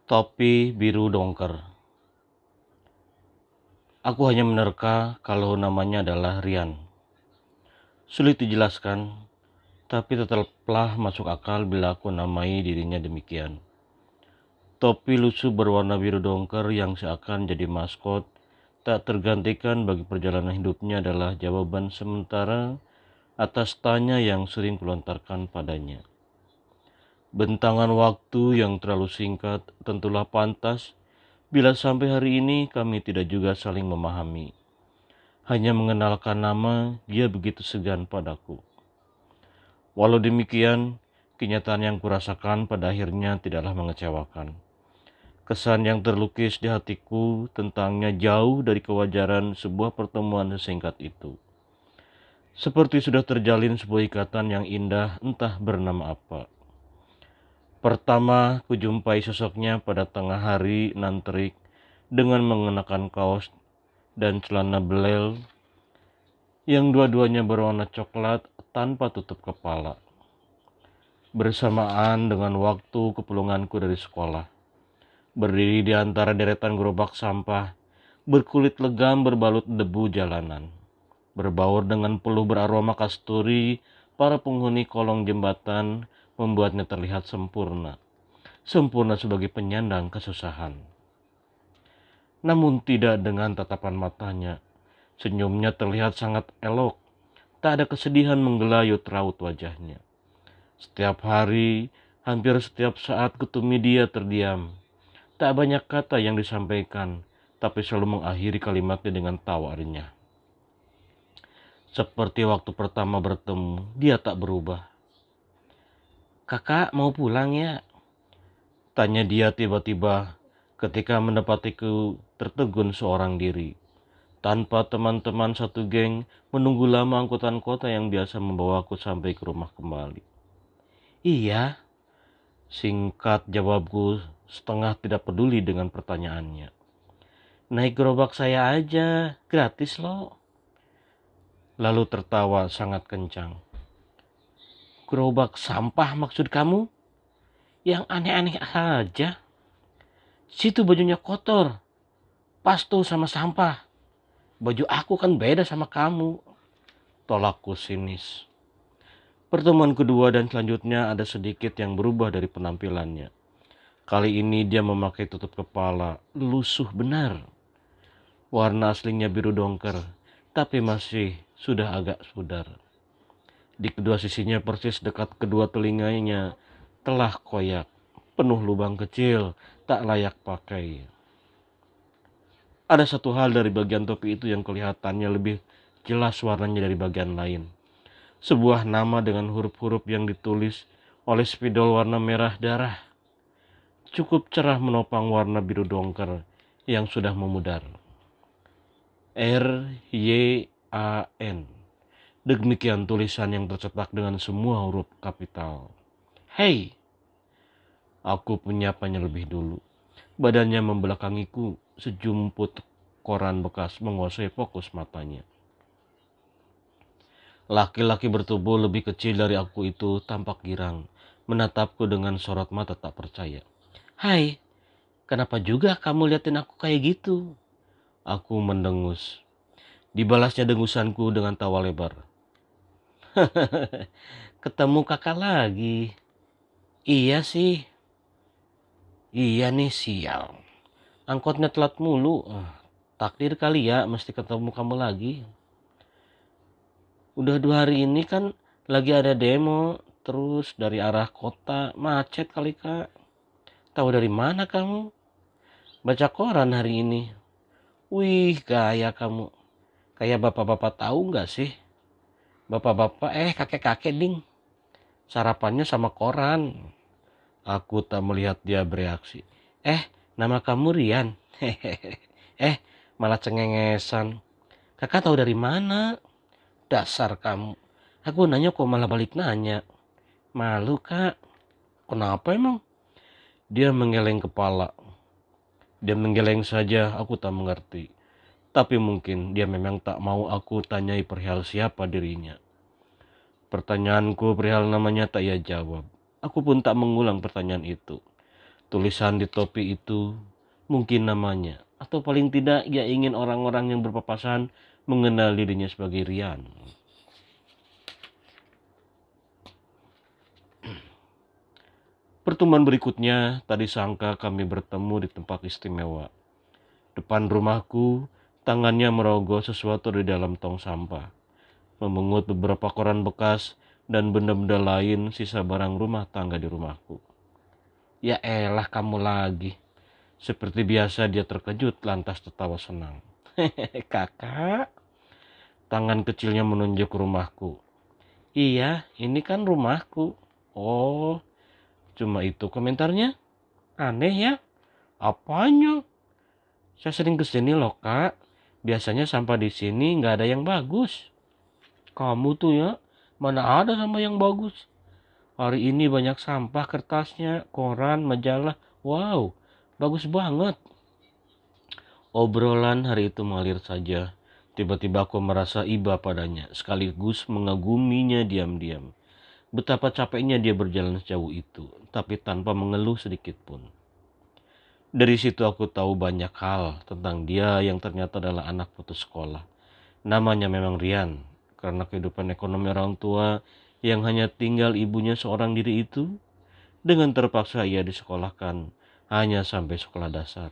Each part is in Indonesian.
Topi biru dongker. Aku hanya menerka kalau namanya adalah Rian. Sulit dijelaskan, tapi tetaplah masuk akal bila aku namai dirinya demikian. Topi lusuh berwarna biru dongker yang seakan jadi maskot tak tergantikan bagi perjalanan hidupnya adalah jawaban sementara atas tanya yang sering kulontarkan padanya. Bentangan waktu yang terlalu singkat tentulah pantas bila sampai hari ini kami tidak juga saling memahami. Hanya mengenalkan nama, dia begitu segan padaku. Walau demikian, kenyataan yang kurasakan pada akhirnya tidaklah mengecewakan. Kesan yang terlukis di hatiku tentangnya jauh dari kewajaran sebuah pertemuan sesingkat itu. Seperti sudah terjalin sebuah ikatan yang indah entah bernama apa. Pertama, kujumpai sosoknya pada tengah hari nan terik dengan mengenakan kaos dan celana belel yang dua-duanya berwarna coklat tanpa tutup kepala. Bersamaan dengan waktu kepulunganku dari sekolah, berdiri di antara deretan gerobak sampah, berkulit legam berbalut debu jalanan, berbaur dengan peluh beraroma kasturi, para penghuni kolong jembatan membuatnya terlihat sempurna. Sempurna sebagai penyandang kesusahan. Namun tidak dengan tatapan matanya. Senyumnya terlihat sangat elok. Tak ada kesedihan menggelayut raut wajahnya. Setiap hari, hampir setiap saat kutumi dia terdiam. Tak banyak kata yang disampaikan, tapi selalu mengakhiri kalimatnya dengan tawa renyah. Seperti waktu pertama bertemu, dia tak berubah. "Kakak mau pulang ya?" tanya dia tiba-tiba ketika mendapatiku tertegun seorang diri. Tanpa teman-teman satu geng menunggu lama angkutan kota yang biasa membawaku sampai ke rumah kembali. "Iya," singkat jawabku setengah tidak peduli dengan pertanyaannya. "Naik gerobak saya aja, gratis loh." Lalu tertawa sangat kencang. "Gerobak sampah maksud kamu? Yang aneh-aneh aja. Situ bajunya kotor, pas tuh sama sampah. Baju aku kan beda sama kamu," tolakku sinis. Pertemuan kedua dan selanjutnya ada sedikit yang berubah dari penampilannya. Kali ini dia memakai tutup kepala, lusuh benar. Warna aslinya biru dongker, tapi masih sudah agak pudar. Di kedua sisinya persis dekat kedua telinganya telah koyak, penuh lubang kecil, tak layak pakai. Ada satu hal dari bagian topi itu yang kelihatannya lebih jelas warnanya dari bagian lain. Sebuah nama dengan huruf-huruf yang ditulis oleh spidol warna merah darah. Cukup cerah menopang warna biru dongker yang sudah memudar. R-Y-A-N. Demikian tulisan yang tercetak dengan semua huruf kapital. "Hei!" Aku menyapanya lebih dulu. Badannya membelakangiku, sejumput koran bekas menguasai fokus matanya. Laki-laki bertubuh lebih kecil dari aku itu tampak girang, menatapku dengan sorot mata tak percaya. "Hai, kenapa juga kamu liatin aku kayak gitu?" Aku mendengus. Dibalasnya dengusanku dengan tawa lebar. "Ketemu kakak lagi." "Iya sih." "Iya nih sial. Angkotnya telat mulu. Takdir kali ya mesti ketemu kamu lagi. Udah 2 hari ini kan lagi ada demo. Terus dari arah kota macet kali kak. Tahu dari mana kamu?" "Baca koran hari ini." "Wih gaya kamu. Kayak bapak-bapak tahu nggak sih? Bapak-bapak kakek-kakek ding. Sarapannya sama koran." Aku tak melihat dia bereaksi. Nama kamu Rian?" "Hehehe. Malah cengengesan. Kakak tahu dari mana?" "Dasar kamu. Aku nanya kok malah balik nanya. Malu kak." "Kenapa emang?" Dia menggeleng kepala. Dia menggeleng saja, aku tak mengerti. Tapi mungkin dia memang tak mau aku tanyai perihal siapa dirinya. Pertanyaanku perihal namanya tak ia jawab. Aku pun tak mengulang pertanyaan itu. Tulisan di topi itu mungkin namanya, atau paling tidak ia ingin orang-orang yang berpapasan mengenal dirinya sebagai Rian. Pertemuan berikutnya, tadi sangka kami bertemu di tempat istimewa. Depan rumahku, tangannya merogoh sesuatu di dalam tong sampah, memungut beberapa koran bekas dan benda-benda lain sisa barang rumah tangga di rumahku. Ya elah kamu lagi. Seperti biasa dia terkejut lantas tertawa senang. Hehehe kakak. Tangan kecilnya menunjuk rumahku. Iya, ini kan rumahku. Oh, cuma itu komentarnya? Aneh ya? Apanya? Saya sering kesini loh kak. Biasanya sampah di sini nggak ada yang bagus. Kamu tuh ya, mana ada sampah yang bagus? Hari ini banyak sampah kertasnya, koran, majalah. Wow, bagus banget. Obrolan hari itu mengalir saja. Tiba-tiba aku merasa iba padanya, sekaligus mengaguminya diam-diam. Betapa capeknya dia berjalan sejauh itu, tapi tanpa mengeluh sedikit pun. Dari situ aku tahu banyak hal tentang dia yang ternyata adalah anak putus sekolah. Namanya memang Rian, karena kehidupan ekonomi orang tua yang hanya tinggal ibunya seorang diri itu, dengan terpaksa ia disekolahkan hanya sampai sekolah dasar.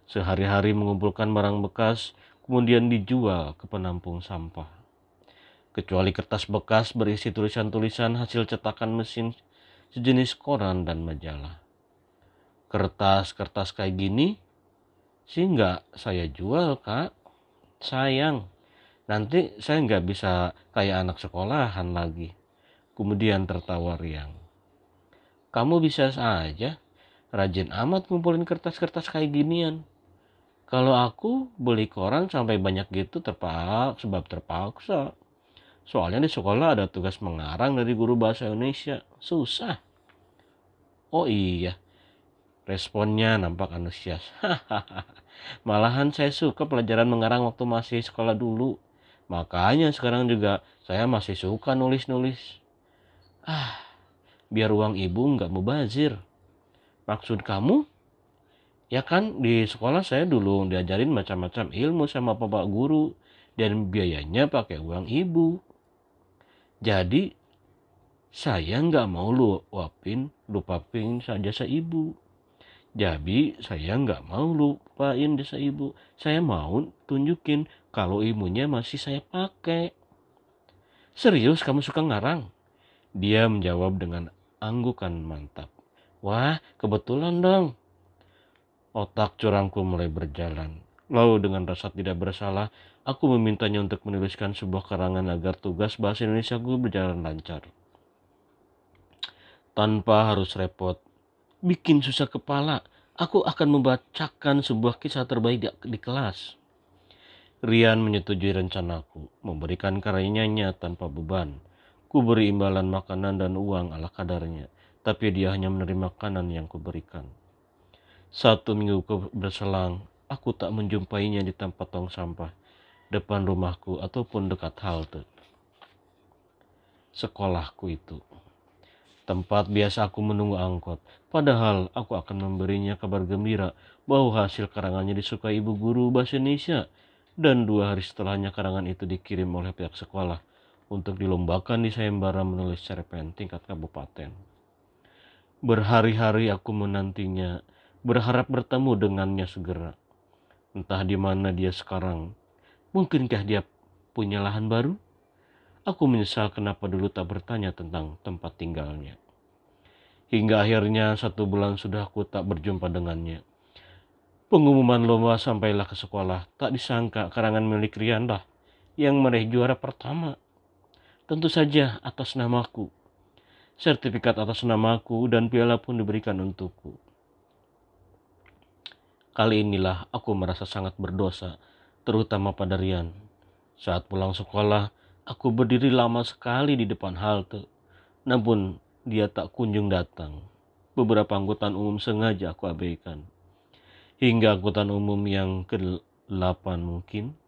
Sehari-hari mengumpulkan barang bekas, kemudian dijual ke penampung sampah. Kecuali kertas bekas berisi tulisan-tulisan hasil cetakan mesin sejenis koran dan majalah. Kertas-kertas kayak gini sih nggak saya jual kak. Sayang, nanti saya nggak bisa kayak anak sekolahan lagi. Kemudian tertawa riang. Kamu bisa saja, rajin amat ngumpulin kertas-kertas kayak ginian. Kalau aku beli koran sampai banyak gitu sebab terpaksa. Soalnya di sekolah ada tugas mengarang dari guru bahasa Indonesia. Susah. Oh iya, responnya nampak antusias. Malahan saya suka pelajaran mengarang waktu masih sekolah dulu. Makanya sekarang juga saya masih suka nulis-nulis. Biar uang ibu nggak mubazir. Maksud kamu? Ya kan di sekolah saya dulu diajarin macam-macam ilmu sama bapak guru. Dan biayanya pakai uang ibu. Jadi saya nggak mau lupain jasa ibu. Jadi saya nggak mau lupain jasa ibu. Saya mau tunjukin kalau ilmunya masih saya pakai. Serius kamu suka ngarang? Dia menjawab dengan anggukan mantap. Wah, kebetulan dong. Otak curangku mulai berjalan. Lalu dengan rasa tidak bersalah, aku memintanya untuk menuliskan sebuah karangan agar tugas bahasa Indonesiaku berjalan lancar. Tanpa harus repot, bikin susah kepala, aku akan membacakan sebuah kisah terbaik di kelas. Rian menyetujui rencanaku, memberikan karyanya tanpa beban. Ku beri imbalan makanan dan uang ala kadarnya, tapi dia hanya menerima makanan yang kuberikan. 1 minggu berselang, aku tak menjumpainya di tempat tong sampah, depan rumahku ataupun dekat halte sekolahku itu. Tempat biasa aku menunggu angkot, padahal aku akan memberinya kabar gembira bahwa hasil karangannya disukai ibu guru bahasa Indonesia. Dan 2 hari setelahnya karangan itu dikirim oleh pihak sekolah untuk dilombakan di sayembara menulis cerpen tingkat kabupaten. Berhari-hari aku menantinya, berharap bertemu dengannya segera. Entah di mana dia sekarang. Mungkinkah dia punya lahan baru? Aku menyesal kenapa dulu tak bertanya tentang tempat tinggalnya. Hingga akhirnya 1 bulan sudah aku tak berjumpa dengannya. Pengumuman lomba sampailah ke sekolah. Tak disangka karangan milik Rian lah yang meraih juara pertama. Tentu saja atas namaku. Sertifikat atas namaku dan piala pun diberikan untukku. Kali inilah aku merasa sangat berdosa, terutama pada Rian. Saat pulang sekolah, aku berdiri lama sekali di depan halte. Namun dia tak kunjung datang. Beberapa angkutan umum sengaja aku abaikan. Hingga angkutan umum yang ke-8 mungkin,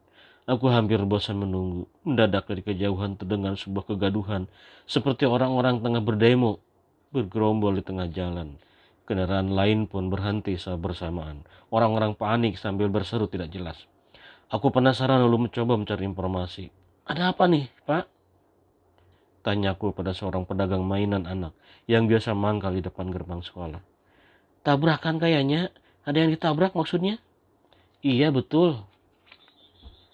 aku hampir bosan menunggu. Mendadak dari kejauhan terdengar sebuah kegaduhan, seperti orang-orang tengah berdemo, bergerombol di tengah jalan. Kendaraan lain pun berhenti bersamaan. Orang-orang panik sambil berseru tidak jelas. Aku penasaran lalu mencoba mencari informasi. Ada apa nih, Pak? Tanyaku pada seorang pedagang mainan anak yang biasa mangkal di depan gerbang sekolah. Tabrakan kayaknya. Ada yang ditabrak maksudnya? Iya betul.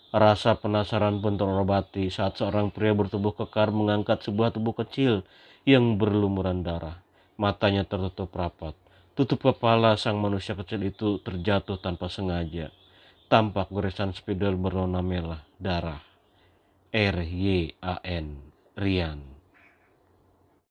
Rasa penasaran pun terobati saat seorang pria bertubuh kekar mengangkat sebuah tubuh kecil yang berlumuran darah. Matanya tertutup rapat. Tutup kepala sang manusia kecil itu terjatuh tanpa sengaja. Tampak goresan spidol berwarna merah darah. Ryan.